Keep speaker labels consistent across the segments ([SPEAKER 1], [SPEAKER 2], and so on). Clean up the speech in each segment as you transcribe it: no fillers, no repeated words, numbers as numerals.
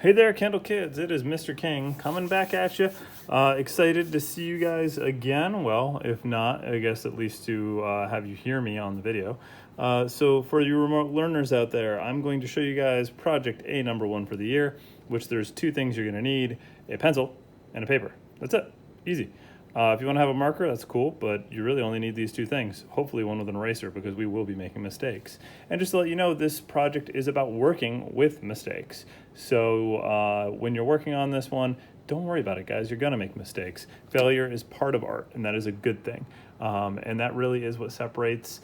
[SPEAKER 1] Hey there, Kendall Kids. It is Mr. King coming back at you. Excited to see you guys again. Well, if not, I guess at least to have you hear me on the video. So for you remote learners out there, I'm going to show you guys project A number 1 for the year, which there's two things you're going to need: a pencil and a paper. That's it. Easy. If you want to have a marker, that's cool, but you really only need these two things. Hopefully one with an eraser, because we will be making mistakes. And just to let you know, this project is about working with mistakes. So when you're working on this one, don't worry about it, guys. You're going to make mistakes. Failure is part of art, and that is a good thing. And that really is what separates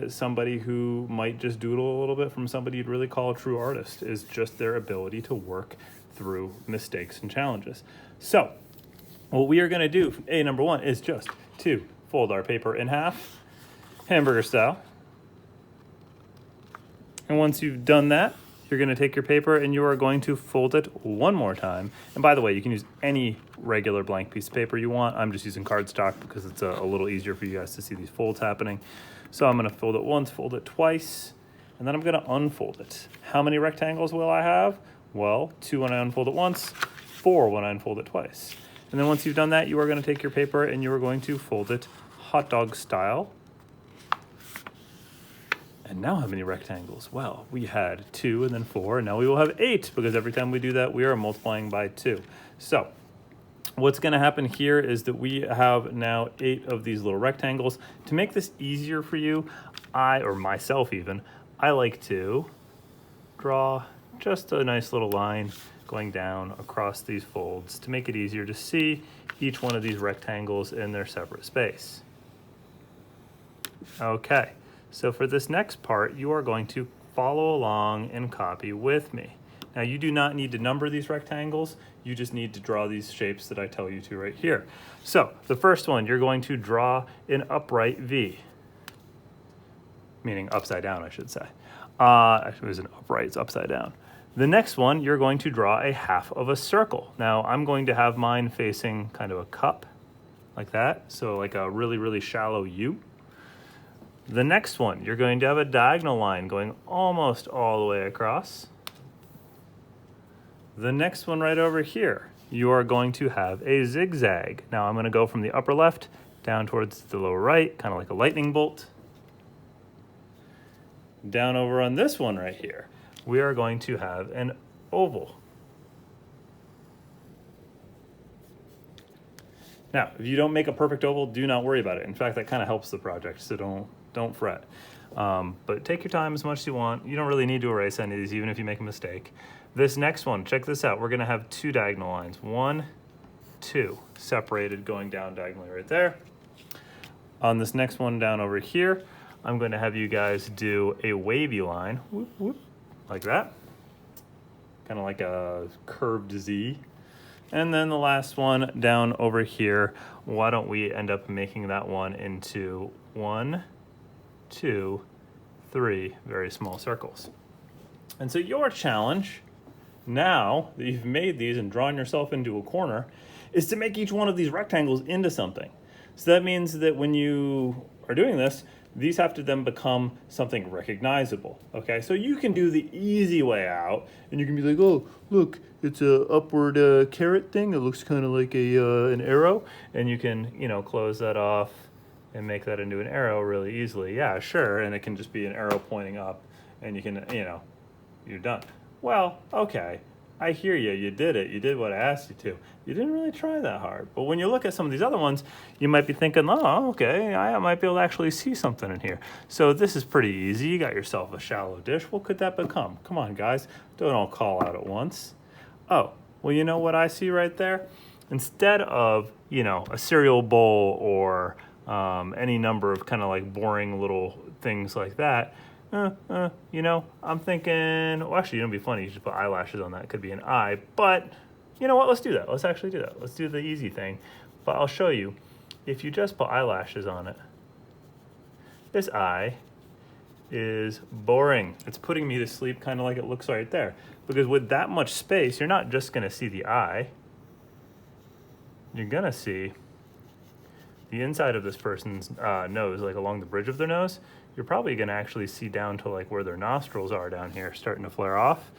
[SPEAKER 1] somebody who might just doodle a little bit from somebody you'd really call a true artist, is just their ability to work through mistakes and challenges. So what we are going to do from A number 1 is just to fold our paper in half, hamburger style. And once you've done that, you're going to take your paper and you are going to fold it one more time. And by the way, you can use any regular blank piece of paper you want. I'm just using cardstock because it's a little easier for you guys to see these folds happening. So I'm going to fold it once, fold it twice, and then I'm going to unfold it. How many rectangles will I have? Well, 2 when I unfold it once, 4 when I unfold it twice. And then once you've done that, you are going to take your paper and you are going to fold it hot dog style. And now how many rectangles? Well, we had 2 and then 4, and now we will have 8, because every time we do that, we are multiplying by 2. So what's going to happen here is that we have now 8 of these little rectangles. To make this easier for you, or myself even, I like to draw just a nice little line going down across these folds to make it easier to see each one of these rectangles in their separate space. Okay, so for this next part, you are going to follow along and copy with me. Now, you do not need to number these rectangles, you just need to draw these shapes that I tell you to right here. So the first one, you're going to draw an upright V, meaning upside down, I should say. Actually, it was an upright, it's upside down. The next one, you're going to draw a half of a circle. Now, I'm going to have mine facing kind of a cup, like that, so like a really, really shallow U. The next one, you're going to have a diagonal line going almost all the way across. The next one right over here, you are going to have a zigzag. Now, I'm going to go from the upper left down towards the lower right, kind of like a lightning bolt. Down over on this one right here, we are going to have an oval. Now, if you don't make a perfect oval, do not worry about it. In fact, that kind of helps the project, so don't fret. But take your time as much as you want. You don't really need to erase any of these, even if you make a mistake. This next one, check this out. We're going to have 2 diagonal lines. 1, 2, separated going down diagonally right there. On this next one down over here, I'm going to have you guys do a wavy line. Whoop, whoop. Like that, kind of like a curved Z. And then the last one down over here, why don't we end up making that one into 1, 2, 3 very small circles. And so your challenge, now that you've made these and drawn yourself into a corner, is to make each one of these rectangles into something. So that means that when you are doing this, these have to then become something recognizable, okay? So you can do the easy way out, and you can be like, oh, look, it's a upward caret thing. It looks kind of like an arrow, and you can, close that off and make that into an arrow really easily. Yeah, sure, and it can just be an arrow pointing up, and you can, you're done. Well, okay, I hear you. You did it. You did what I asked you to. You didn't really try that hard. But when you look at some of these other ones, you might be thinking, oh, okay, I might be able to actually see something in here. So this is pretty easy. You got yourself a shallow dish. What could that become? Come on, guys. Don't all call out at once. Oh, well, you know what I see right there? Instead of, a cereal bowl or any number of kind of like boring little things like that, I'm thinking, well, actually, it'd be funny. You should put eyelashes on that. It could be an eye, but you know what? Let's do that. Let's actually do that. Let's do the easy thing. But I'll show you. If you just put eyelashes on it, this eye is boring. It's putting me to sleep, kind of like it looks right there. Because with that much space, you're not just going to see the eye. You're going to see the inside of this person's nose, like along the bridge of their nose. You're probably going to actually see down to like where their nostrils are down here, starting to flare off.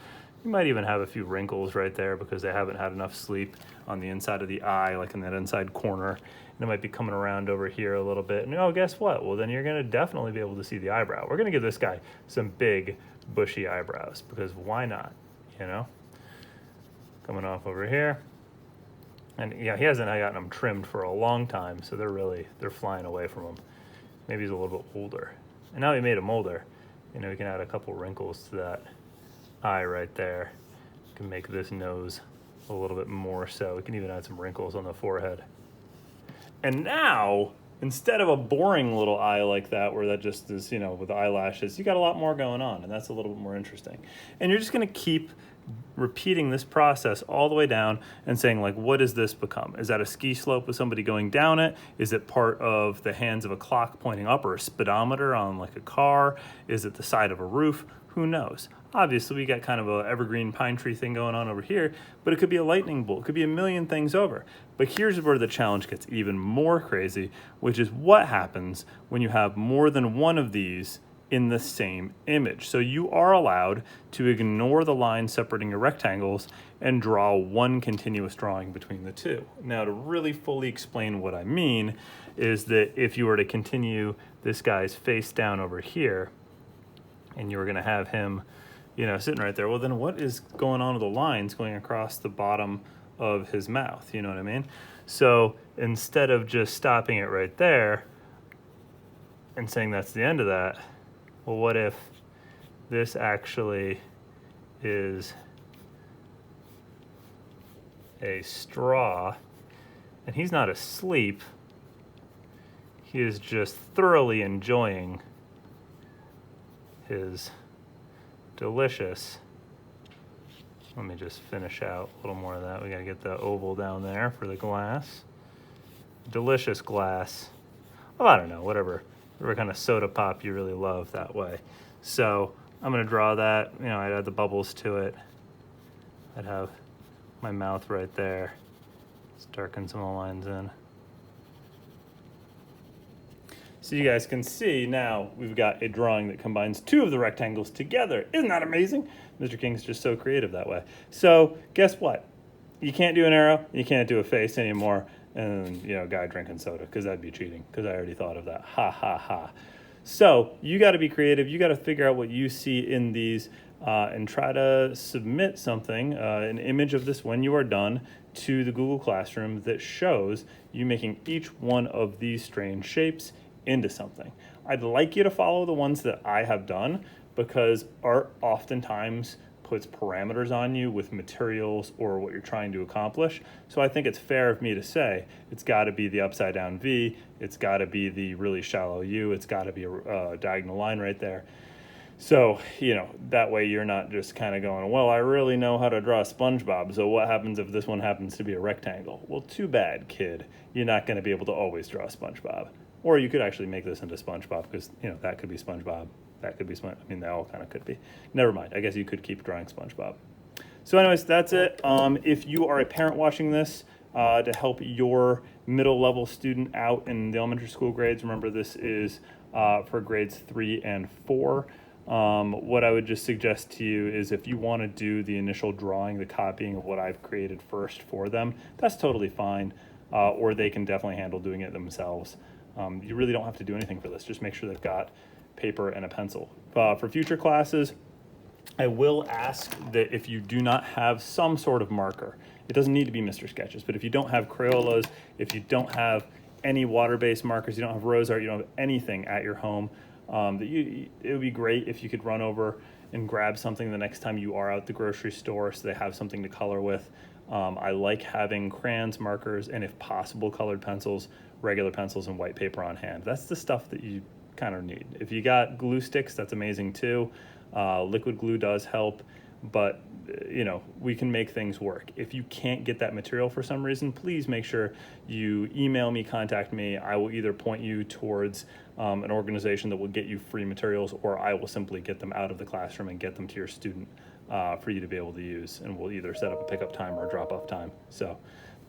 [SPEAKER 1] You might even have a few wrinkles right there because they haven't had enough sleep on the inside of the eye, like in that inside corner. And it might be coming around over here a little bit. And oh, guess what? Well, then you're gonna definitely be able to see the eyebrow. We're gonna give this guy some big, bushy eyebrows because why not, you know? Coming off over here. And yeah, he hasn't gotten them trimmed for a long time, so they're flying away from him. Maybe he's a little bit older. And now we made him older. You know, we can add a couple wrinkles to that eye right there. Can make this nose a little bit more so. We can even add some wrinkles on the forehead. And now, instead of a boring little eye like that, where that just is, you know, with eyelashes, you got a lot more going on, and that's a little bit more interesting. And you're just gonna keep repeating this process all the way down and saying, like, what does this become? Is that a ski slope with somebody going down it? Is it part of the hands of a clock pointing up or a speedometer on like a car? Is it the side of a roof? Who knows? Obviously, we got kind of a evergreen pine tree thing going on over here, but it could be a lightning bolt. It could be a million things over. But here's where the challenge gets even more crazy, which is what happens when you have more than one of these in the same image. So you are allowed to ignore the line separating your rectangles and draw one continuous drawing between the two. Now, to really fully explain what I mean is that if you were to continue this guy's face down over here and you were gonna have him, you know, sitting right there, well, then what is going on with the lines going across the bottom of his mouth? You know what I mean? So instead of just stopping it right there and saying that's the end of that, well, what if this actually is a straw and he's not asleep, he is just thoroughly enjoying his delicious, let me just finish out a little more of that. We gotta get the oval down there for the glass. Delicious glass. Well, I don't know, whatever kind of soda pop you really love that way. So I'm gonna draw that, you know, I'd add the bubbles to it. I'd have my mouth right there. Let's darken some of the lines in. So you guys can see now we've got a drawing that combines two of the rectangles together. Isn't that amazing? Mr. King's just so creative that way. So guess what? You can't do an arrow, you can't do a face anymore, and you know, a guy drinking soda, because that'd be cheating, because I already thought of that. Ha ha ha. So you got to be creative. You got to figure out what you see in these and try to submit something, an image of this when you are done, to the Google Classroom that shows you making each one of these strange shapes into something. I'd like you to follow the ones that I have done, because art oftentimes puts parameters on you with materials or what you're trying to accomplish. So I think it's fair of me to say it's got to be the upside down V, it's got to be the really shallow U, it's got to be a diagonal line right there. So, you know, that way you're not just kind of going, well, I really know how to draw SpongeBob, so what happens if this one happens to be a rectangle? Well, too bad, kid. You're not going to be able to always draw SpongeBob. Or you could actually make this into SpongeBob, because, you know, that could be SpongeBob. That could be I mean, they all kind of could be. Never mind. I guess you could keep drawing SpongeBob. So anyways, that's it. If you are a parent watching this to help your middle level student out in the elementary school grades, remember this is for grades 3 and 4. What I would just suggest to you is if you want to do the initial drawing, the copying of what I've created first for them, that's totally fine. Or they can definitely handle doing it themselves. You really don't have to do anything for this. Just make sure they've got paper and a pencil. For future classes, I will ask that if you do not have some sort of marker, it doesn't need to be Mr. Sketches, but if you don't have Crayolas, if you don't have any water-based markers, you don't have rose art, you don't have anything at your home, it would be great if you could run over and grab something the next time you are out the grocery store so they have something to color with. I like having crayons, markers, and if possible, colored pencils, regular pencils, and white paper on hand. That's the stuff that you kind of need. If you got glue sticks, that's amazing too. Liquid glue does help, but you know, we can make things work. If you can't get that material for some reason, please make sure you email me, contact me. I will either point you towards an organization that will get you free materials, or I will simply get them out of the classroom and get them to your student for you to be able to use. And we'll either set up a pickup time or a drop-off time. So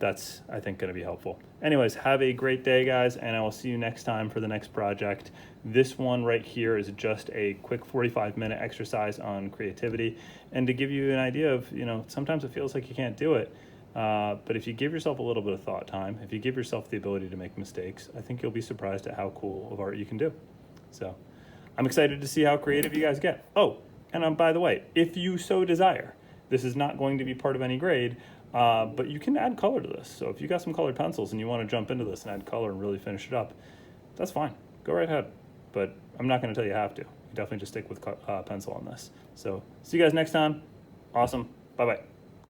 [SPEAKER 1] That's, I think, going to be helpful. Anyways, have a great day, guys, and I will see you next time for the next project. This one right here is just a quick 45-minute exercise on creativity, and to give you an idea of, sometimes it feels like you can't do it, but if you give yourself a little bit of thought time, if you give yourself the ability to make mistakes, I think you'll be surprised at how cool of art you can do. So I'm excited to see how creative you guys get. Oh, and by the way, if you so desire, this is not going to be part of any grade, but you can add color to this. So if you got some colored pencils and you want to jump into this and add color and really finish it up, that's fine. Go right ahead. But I'm not going to tell you have to. You definitely just stick with pencil on this. So see you guys next time. Awesome. Bye-bye.